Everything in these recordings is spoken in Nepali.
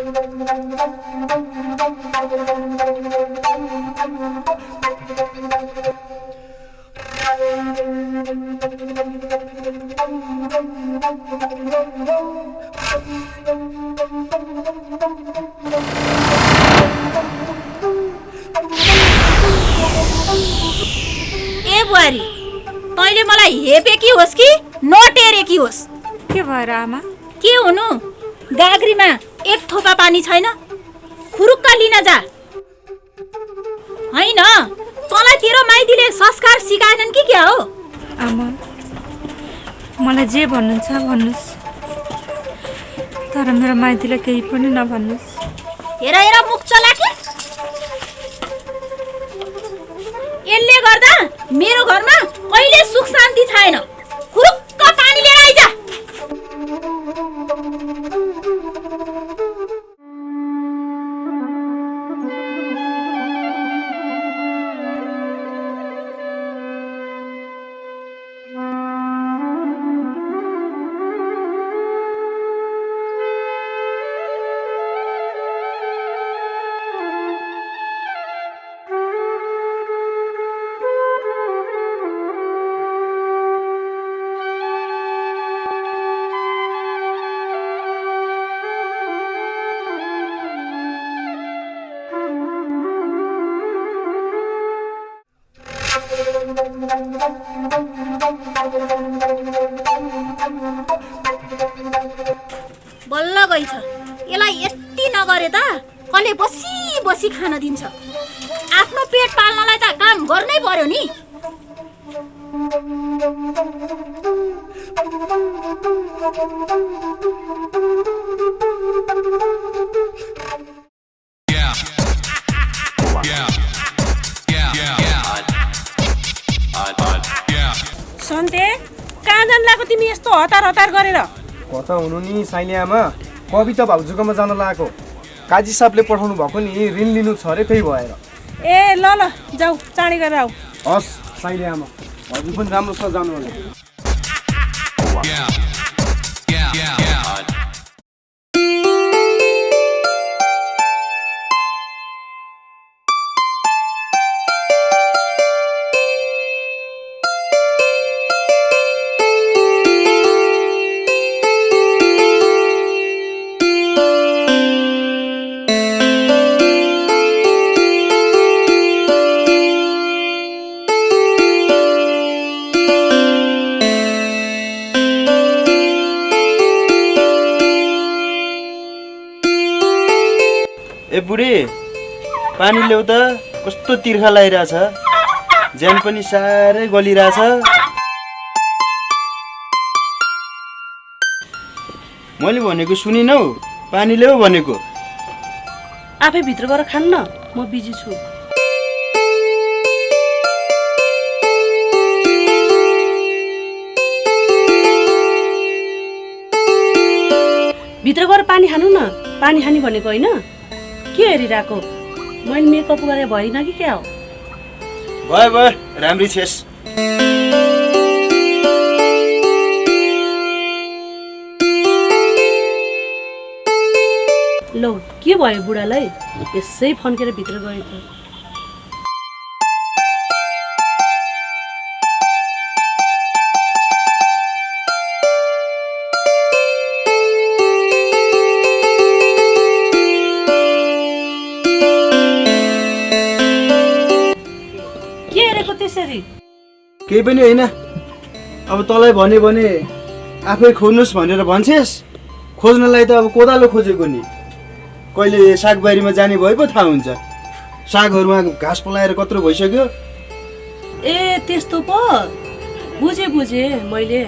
ए बुहारी, तैँले मलाई हेपेकी होस् कि नटेरेकी होस्? के भएर आमा? के हुनु, गाग्रीमा एक थोपा पानी छैन, खुरुक्क लिन जा। होइन, तँलाई तेरो माइतीले संस्कार सिकाएनन् कि क्या हो? आमा, मलाई जे भन्नुहुन्छ भन्नुहोस्, तर मेरो माइतीलाई केही पनि नभन्नुहोस्। हेर हेर मुख चलाके। यसले गर्दा मेरो घरमा कहिले सुख शान्ति छैन। खुरुक्क पानी लिएर आइज। बल्ल गइछ। यसलाई यति नगरे त कसले बसी बसी खान दिन्छ? आफ्नो पेट पाल्नलाई त काम गर्नै पर्यो नि। सन्ते, कहाँ जान लाग्यो तिमी यस्तो हतार हतार गरेर? कता हुनु नि साइले आमा, कविता भाउजूकोमा जान लागेको। काजी साहबले पठाउनु भएको नि, ऋण लिनु छ अरे, त्यही भएर। ए ल ल, जाऊ चाँडै गरेर आऊ। हस् साइले आमा, हजुर पनि राम्रोसँग जानु होला। ए बुढी, पानी ल्याउ त, कस्तो तिर्खा लागिरहेछ, ज्यान पनि साह्रै गलिरहेछ। मैले भनेको सुनिनौ, पानी ल्याऊ भनेको। आफै भित्र गएर खान्न, म बिजी छु। भित्र गएर पानी खानु न, पानी खाने भनेको होइन। के हेरिरहेको? मैले मेकअप गरेर भएन कि क्या हो? भयो भयो, राम्री छेस। लो, के भयो बुढालाई? यसै फन्केर भित्र गयो त। केही पनि होइन, अब तँलाई भन्यो भने आफै खोज्नुहोस् भनेर भन्छेस्। खोज्नलाई त अब कोदालो खोजेको नि। कहिले सागबारीमा जाने भए पो थाहा हुन्छ। सागहरूमा घाँस पलाएर कत्रो भइसक्यो। ए त्यस्तो पो, बुझेँ मैले।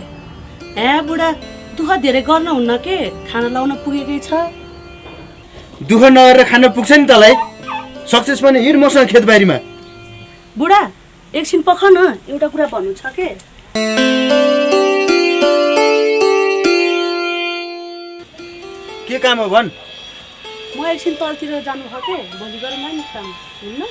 हे बुढा, दुःख धेरै गर्न हुन्न के, खाना लाउन पुगेकै छ। दुःख नगरेर खान पुग्छ नि तँलाई। सक्सेस पनि हिँड मसँग खेतबारीमा। बुढा एकछिन पख न, एउटा कुरा भन्नु छ के। के काम हो भन्? म एकछिन तलतिर जानु छ के, भोलि गरौँ नि काम, हुन्न?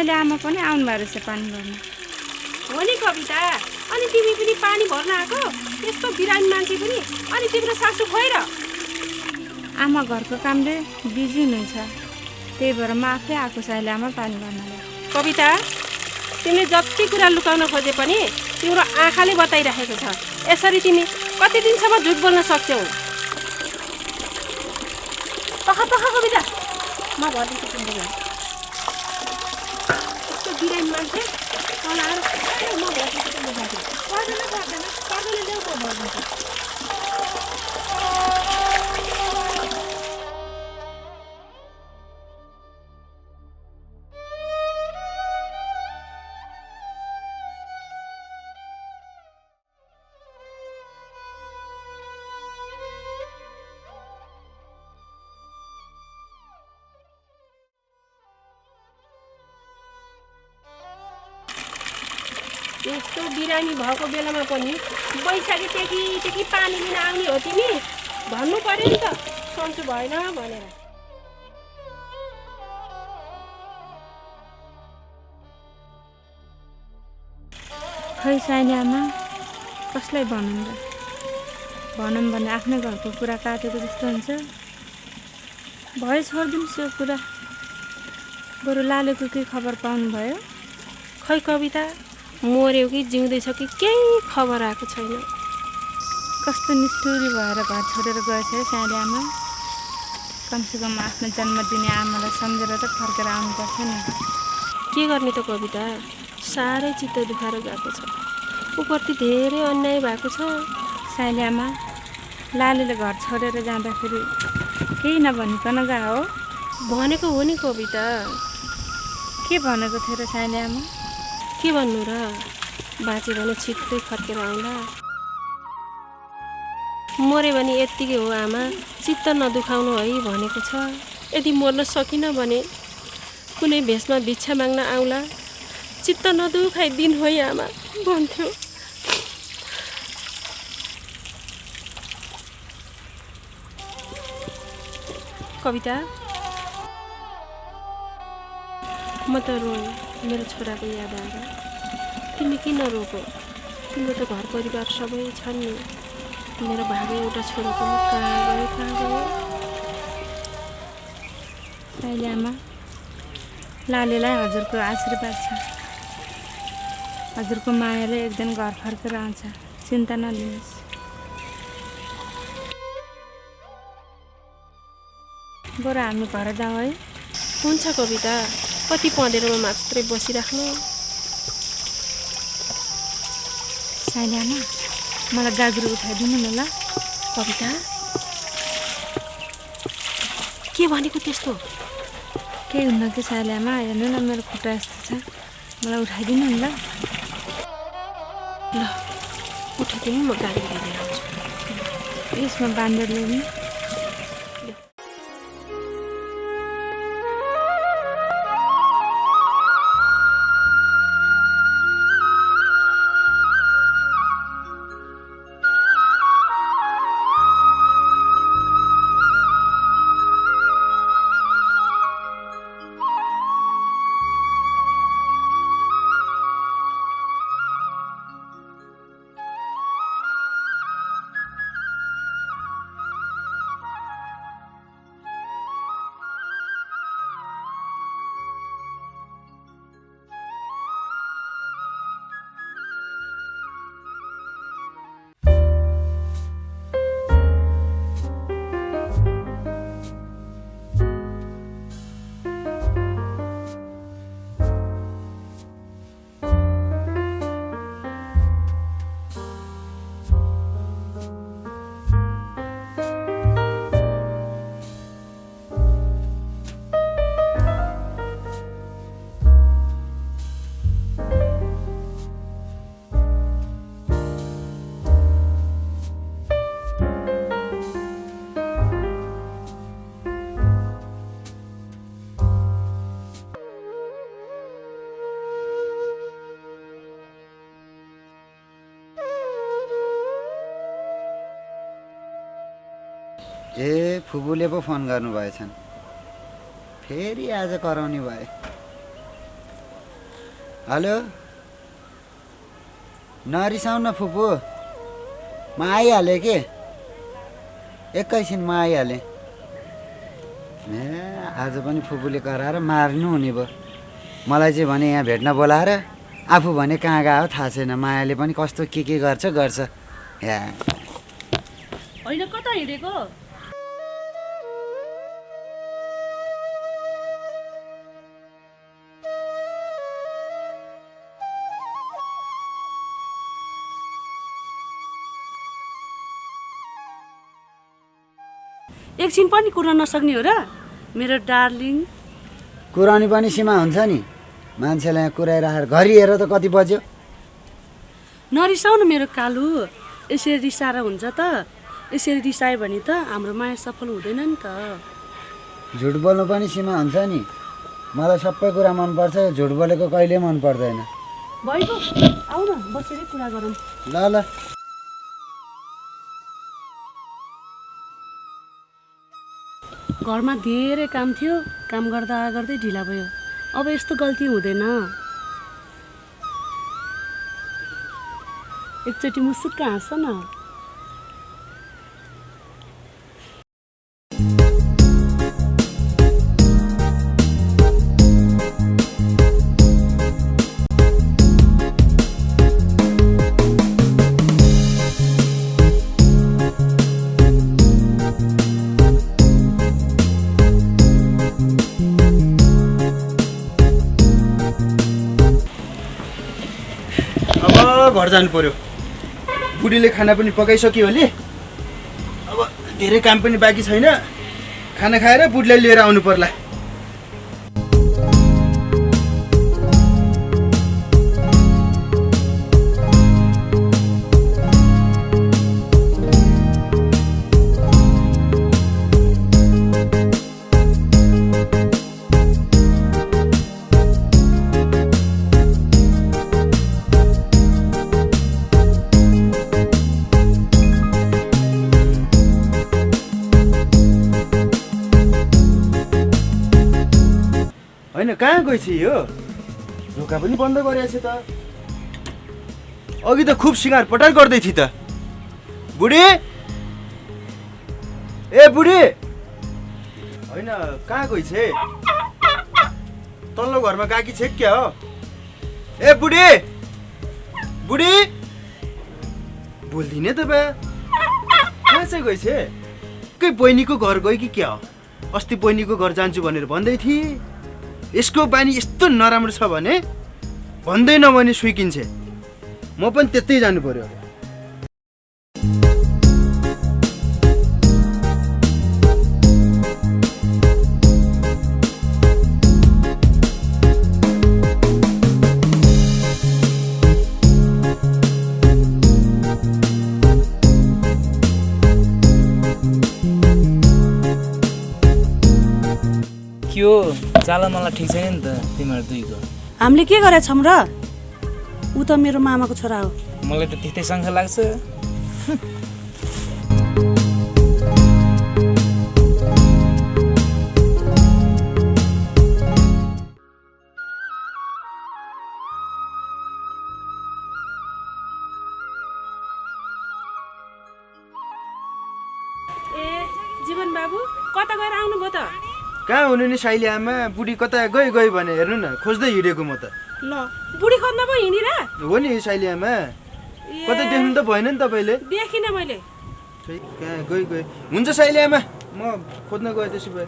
साइले आमा पनि आउनुभएको रहेछ पानी भर्न। हो नि कविता, अनि तिमी पनि पानी भर्न आएको? त्यस्तो बिरामी मान्छे पनि। अनि तिम्रो सासू खोइ र? आमा घरको कामले बिजी हुनुहुन्छ, त्यही भएर म आफै आएको साइले आमा पानी भर्नलाई। कविता, तिमीले जति कुरा लुकाउन खोजे पनि तिम्रो आँखाले बताइराखेको छ। यसरी तिमी कति दिनसम्म झुट बोल्न सक्छौ? पख कविता, म भनिदिन्छु तिमीलाई। यस्तो बिरामी मान्छे तल आएर म भनिदिन्छु तिमीलाई। पर्दैन ल्याऊ म भनिदिन्छु। यस्तो बिरामी भएको बेलामा पनि बैशाखी टेकी पानी लिन आउने हो तिमी? भन्नु पर्यो नि त, सन्चो भएन भनेर। खै साइले आमा, कसलाई भनौँ र? भनौँ भने आफ्नै घरको कुरा काटेको जस्तो हुन्छ। भयो छोडिदिनुहोस् यो कुरा। बरु लालेको के खबर पाउनुभयो? खै कविता, मर्यो कि जिउँदैछ कि केही खबर आएको छैन। कस्तो निष्ठुरी भएर घर छोडेर गएछ है साइले आमा। कमसेकम आफ्नो जन्म दिने आमालाई सम्झेर त फर्केर आउनुपर्छ नि। के गर्ने त कविता, साह्रै चित्त दुखाएर गएको छ। उप्रति धेरै अन्याय भएको छ। साइले आमा, लालीले घर छोडेर जाँदाखेरि केही नभनिकन गएको हो? भनेको हो नि कविता। के भनेको थियो र साइले आमा? के भन्नु र, बाँच्यो भने छिट्टै फर्केर आउँला, मऱ्यो भने यत्तिकै हो आमा, चित्त नदुखाउनु है भनेको छ। यदि मर्न सकिनँ भने कुनै भेषमा भिक्षा माग्न आउला, चित्त नदुखाइदिन है आमा भन्थ्यो। कविता, म त रोएँ मेरो छोराको याद आएर। तिमी किन रोको? तिम्रो त घर परिवार सबै छन् नि। मेरो भागे एउटा छोरो पनि कहाँ गयो? साइले आमा, लालीलाई हजुरको आशीर्वाद छ। हजुरको मायाले एक दिन घर फर्केर आउँछ, चिन्ता नलिनुहोस्। बरु हामी घर जाउँ है? हुन्छ कविता, कति पँधेरोमा मात्रै बसिराख्नु। साइले आमा, मलाई गाग्रो उठाइदिनु न ल। कविता, के भनेको त्यस्तो? केही हुन्न कि साइले आमा, हेर्नु न मेरो खुट्टा यस्तो छ, मलाई उठाइदिनु नि ल। ल उठाइदिनु, म गाडी लिएर आउँछु। यसमा बाँधेर ल्याउनु। ए फुपूले पो फोन गर्नुभएछन्, फेरि आज कराउने भए। हेलो नरिसाउन फुपू म आइहालेँ कि एकैछिनमा आइहालेँ ए आज पनि फुपूले कराएर मार्नु हुने भयो मलाई चाहिँ भने यहाँ भेट्न बोलाएर आफू भने कहाँ गयो थाहा छैन मायाले पनि कस्तो के गर्छ या होइन कता हिँडेको एकछिन पनि कुरा नसक्ने हो र मेरो डार्लिङ कुरानी पनि सीमा हुन्छ नि मान्छेलाई यहाँ कुराइराखेर घरि हेर त कति बज्यो नरिसाउ न मेरो कालु यसरी रिसाएर हुन्छ त यसरी रिसायो भने त हाम्रो माया सफल हुँदैन नि त झुट बोल्नु पनि सीमा हुन्छ नि मलाई सबै कुरा मनपर्छ झुट बोलेको कहिले मन पर्दैन भइगयो आऊ न बसेर कुरा गरौँ ल घरमा धेरै काम थियो काम गर्दा गर्दै ढिला भयो अब यस्तो गल्ती हुँदैन एकचोटि मुसुक्क हाँस न घर जानु पर्यो बुढीले खाना पनि पकाइसक्यो होली अब धेरै काम पनि बाँकी छैन खाना खाएर बुढीलाई लिएर आउनु पर्ला कहाँ गएछ यो ढोका पनि बन्द गरेछ त अघि त खुब सिँगार पटार गर्दै थिए त बुढी ए बुढी होइन कहाँ गएछ तल्लो घरमा गएकी छ क्या हो ए बुढी बुढी बोल्दिने त बा कहाँ चाहिँ गएछ के बहिनीको घर गयो कि क्या हो अस्ति बहिनीको घर जान्छु भनेर भन्दै थिए यसको बानी यस्तो नराम्रो छ भने भन्दै नभने सुइकिन्छ म पनि त्यतै जानु पर्यो के हो चाला मलाई ठिक छैन नि त तिमीहरू दुईको हामीले के गरेछौँ र ऊ त मेरो मामाको छोरा हो मलाई त त्यस्तै शङ्का लाग्छ ए जीवन बाबु कता गएर आउनुभयो त कहाँ हुनु नि साइली आमा बुढी कता गई भने हेर्नु न खोज्दै हिँडेको म त ल बुढी खोज्न पो हिँडिरा हो नि साइली आमा कतै देख्नु त भएन नि तपाईँले देखिनँ मैले खै कहाँ गई हुन्छ साइली आमा म खोज्न गएँ त्यसो भए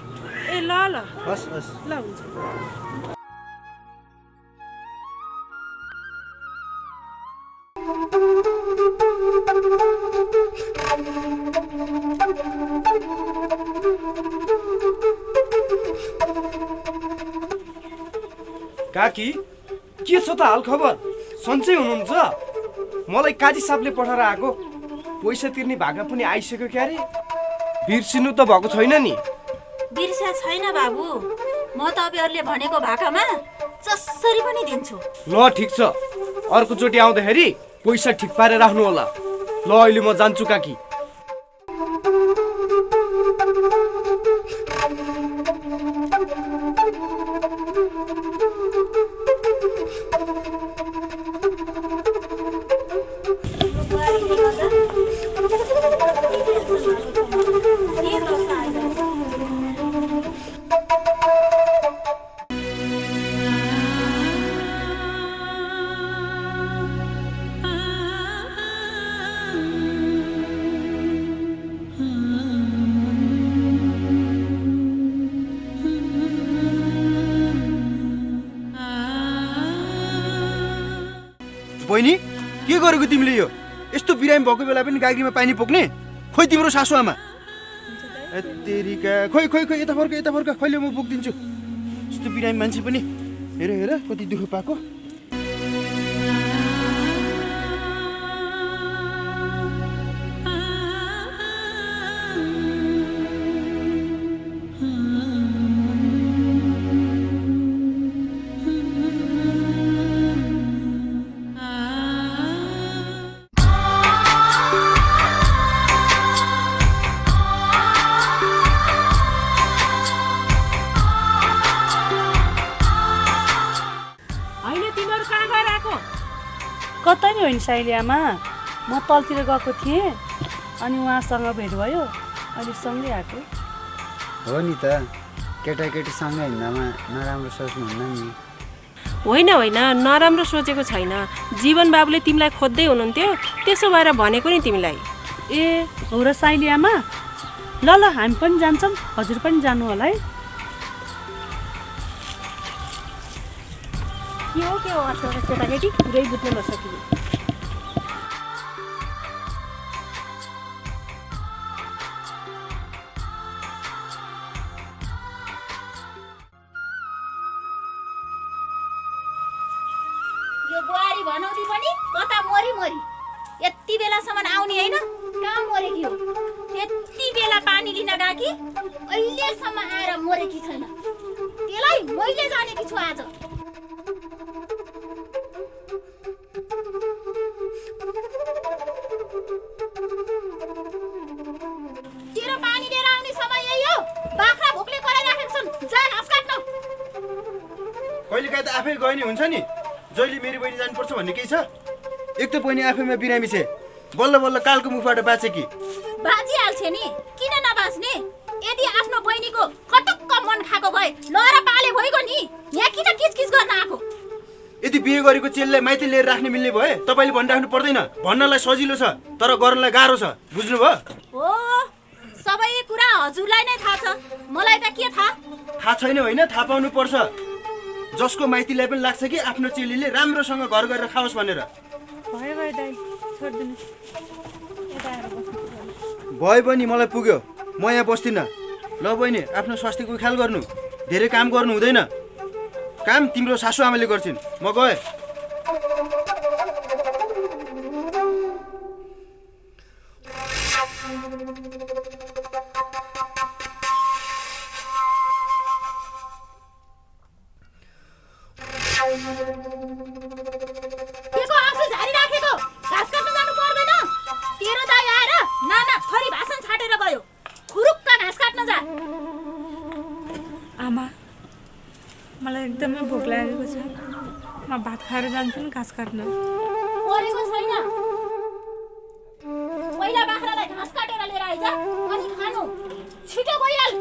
ए ल ल हस् हस् ल हुन्छ काकी के छ त हाल खबर सन्चै हुनुहुन्छ मलाई काजी साहबले पठाएर आएको पैसा तिर्ने भागा पनि आइसक्यो क्यारे बिर्सिनु त भएको छैन नि बिर्सा छैन बाबु म तपाईँहरूले भनेको भाकामा जसरी पनि दिन्छु ल ठिक छ अर्कोचोटि आउँदाखेरि पैसा ठिक पारेर राख्नु होला ल अहिले म जान्छु काकी बहिनी के गरेको तिमीले यो यस्तो बिरामी भएको बेला पनि गाग्रीमा पानी पोख्ने खोइ तिम्रो सासु आमा तेरिका खोइ खोइ खोइ यता फर्क कहिले म बोकिदिन्छु यस्तो बिरामी मान्छे पनि हेर हेर कति दुःख पाएको कतै नि होइन साइली आमा म तलतिर गएको थिएँ अनि उहाँसँग भेट भयो अनि सँगै आएको हो नि त केटाकेटीसँग हिँड्दामा नराम्रो सोच्नुहुन्न नि होइन होइन नराम्रो सोचेको छैन जीवन बाबुले तिमीलाई खोज्दै हुनुहुन्थ्यो त्यसो भएर भनेको नि तिमीलाई ए हो र साइली आमा ल ल हामी पनि जान्छौँ हजुर पनि जानु होला है के हो आजकल केटाकेटी पुरै बुझ्न नसकिने यो बुहारी भनौती पनि कता मरी यति बेलासम्म आउने होइन कहाँ मरेकी हो यति बेला पानी लिन गएकी अहिलेसम्म आएर मरेकी छैन त्यसलाई मैले जानेकी छु आज तेरो पानी लिएर आउने समय यही हो बाख्रा भोकले कराइराखेका छन् जा घाँस काट्न कहिलेकाहीँ त आफै गयो नि हुन्छ नि जहिले मेरी बहिनी जानुपर्छ भन्ने केही छ एक त बहिनी आफैमा बिरामी छे बल्ल बल्ल कालको मुखबाट बाँचे कि बाँचिहाल्छ नि किन नबाँच्ने यदि आफ्नो बहिनीको कटक्क मन खाएको भए लहरा पाले भइगयो नि यहाँ किन किचकिच गर्न आएको यदि बिहे गरेको चेलीलाई माइती लिएर राख्ने मिल्ने भए तपाईँले भनिराख्नु पर्दैन भन्नलाई सजिलो छ तर गर्नलाई गाह्रो छ बुझ्नुभयो हो सबै कुरा हजुरलाई नै थाहा छ मलाई त के थाहा छैन होइन थाहा पाउनु पर्छ जसको माइतीलाई पनि लाग्छ कि आफ्नो चेलीले राम्रोसँग घर गरेर खाओस् भनेर भयो दाइ छोडिदिनुहोस् यता आएर बस्नु भयो पनि मलाई पुग्यो म यहाँ बस्दिनँ ल बहिनी आफ्नो स्वास्थ्यको ख्याल गर्नु धेरै काम गर्नु हुँदैन काम तिम्रो सासु आमाले गर्छिन् म गएँ मलाई एकदमै भोक लागेको छ म भात खाएर जान्छु नि घाँस काट्न परेको छैन पहिला बाख्रालाई घाँस काटेर लिएर आइज अनि खानु छिटो गइहाल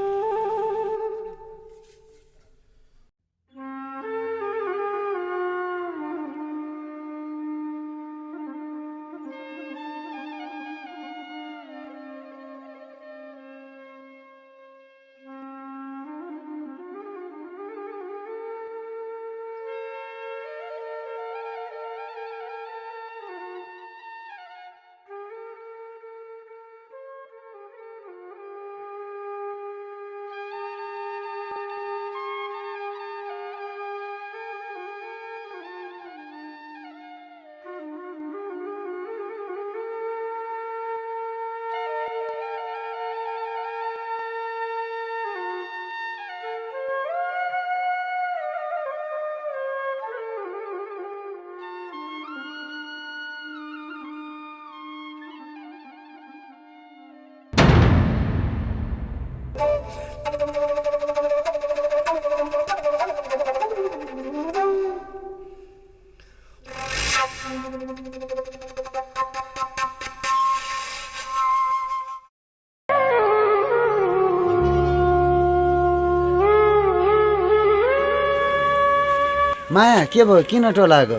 माया के भयो किन टोलाएको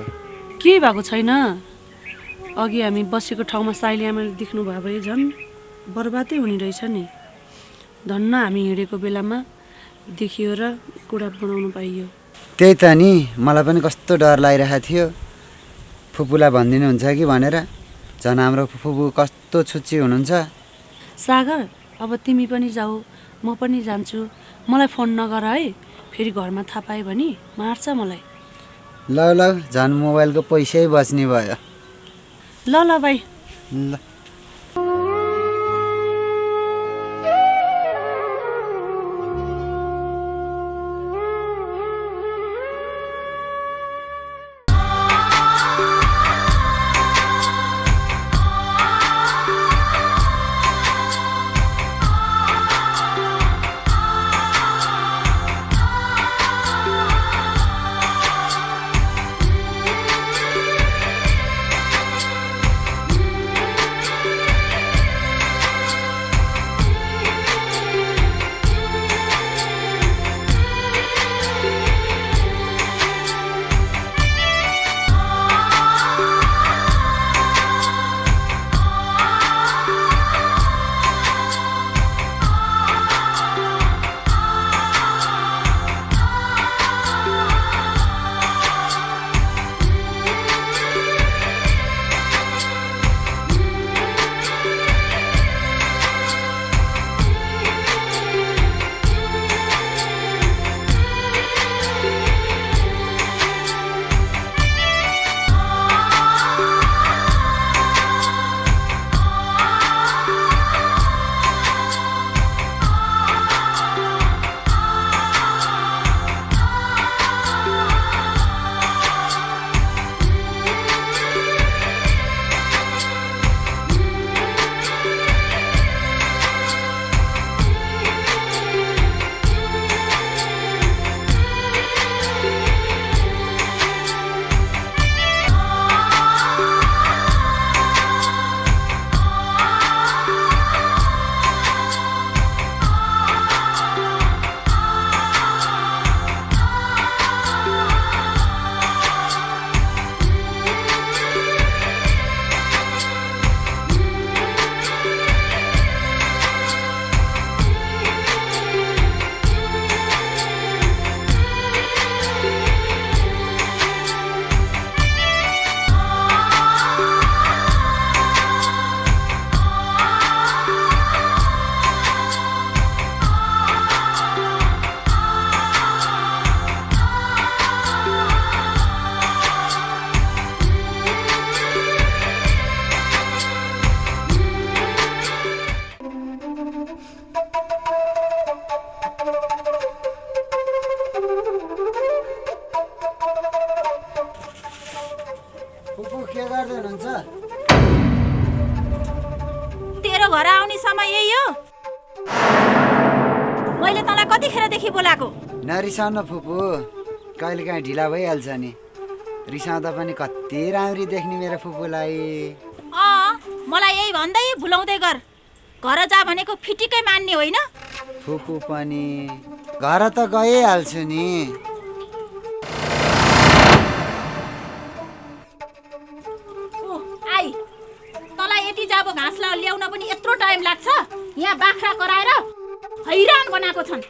केही भएको छैन अघि हामी बसेको ठाउँमा साइली आमाले देख्नु भयो भए झन् बर्बादै हुने रहेछ नि धन्न हामी हिँडेको बेलामा देखियो र कुरा बनाउनु पाइयो त्यही त नि मलाई पनि कस्तो डर लागिरहेको थियो फुपूलाई भनिदिनुहुन्छ कि भनेर। झन् हाम्रो फुपू कस्तो छुच्ची हुनुहुन्छ। सागर, अब तिमी पनि जाऊ, म पनि जान्छु। मलाई फोन नगर है, फेरि घरमा थाहा पायो भने मार्छ मलाई। ल ल, झन् मोबाइलको पैसै बच्ने भयो। ल ल भाइ। ल तेरो घर आउने समय यही हो? मैले तँलाई कतिखेरदेखि बोलाएको? नरिसाउन फुपू, कहिलेकाहीँ ढिला भइहाल्छ नि। रिसाउँदा पनि कति राम्री देख्ने मेरो फुपूलाई। मलाई यही भन्दै भुलाउँदै गर। घर जा भनेको फिटिकै मान्ने होइन। फुपू पनि घर त गइहाल्छु नि। आई, तँलाई यति जाबो घाँस ल्याउन पनि यत्रो टाइम लाग्छ? यहाँ बाख्रा कराएर हैरान बनाएको छन्।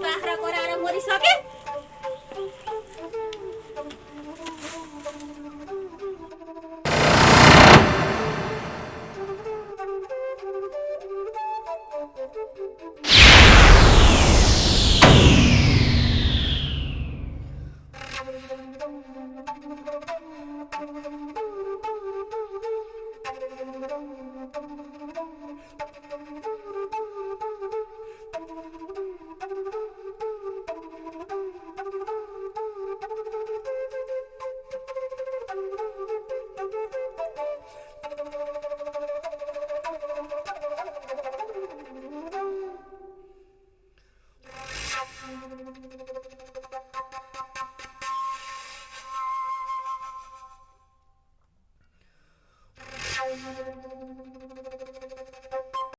बाख्रा कराएर मरिसके।